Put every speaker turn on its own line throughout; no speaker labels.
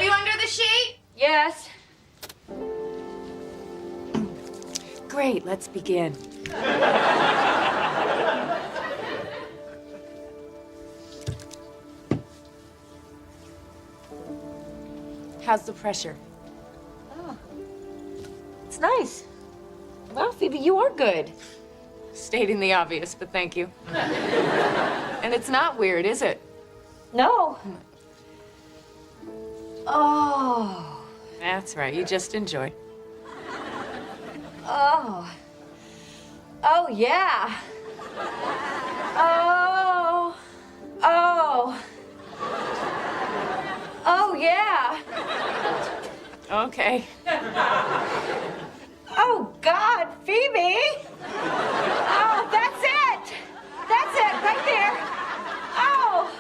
you under the sheet?
Yes.
Great, let's begin. How's the pressure?
Oh, it's nice. Well, Phoebe, you are good.
Stating the obvious, but thank you. And it's not weird, is it?
No. Oh.
That's right, you just enjoy.
Oh. Oh, yeah. Oh. Oh. Oh, yeah.
Okay.
Oh, God, Phoebe. Oh, that's it. That's it, right there. Oh.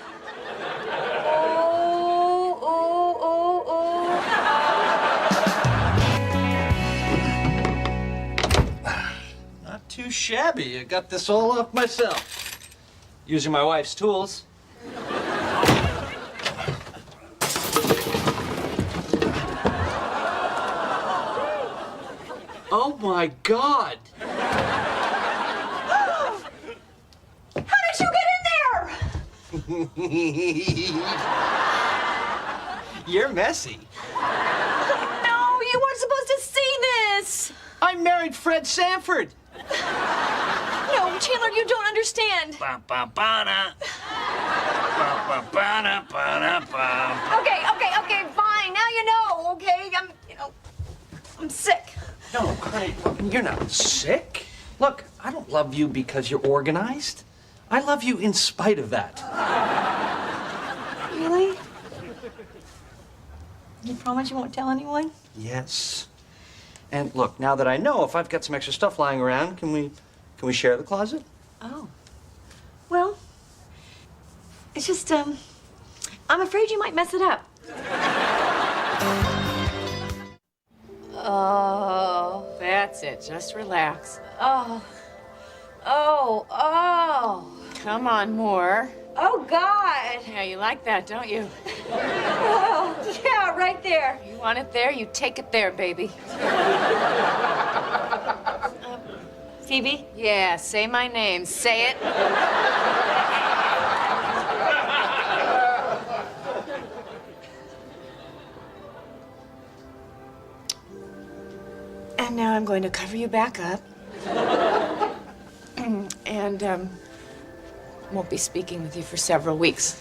Oh, oh, oh, oh.
Not too shabby. I got this all off myself. Using my wife's tools. Oh my God!
How did you get in there?
You're messy.
No, you weren't supposed to see this.
I married Fred Sanford.
No, Chandler, you don't understand.
Ba-ba-ba-da. Ba-ba-ba-da-ba-da-ba.
Okay, fine. Now you know, okay? I'm sick.
No, Craig, look, you're not sick. Look, I don't love you because you're organized. I love you in spite of that.
Really? You promise you won't tell anyone?
Yes. And look, now that I know, if I've got some extra stuff lying around, can we share the closet?
Oh. Well, it's just, I'm afraid you might mess it up. Oh.
That's it, just relax.
Oh.
Come on, more.
Oh, God.
Yeah, you like that, don't you?
Oh, yeah, right there.
You want it there, you take it there, baby.
Phoebe?
Yeah, say my name. Say it. And now I'm going to cover you back up. And, won't be speaking with you for several weeks.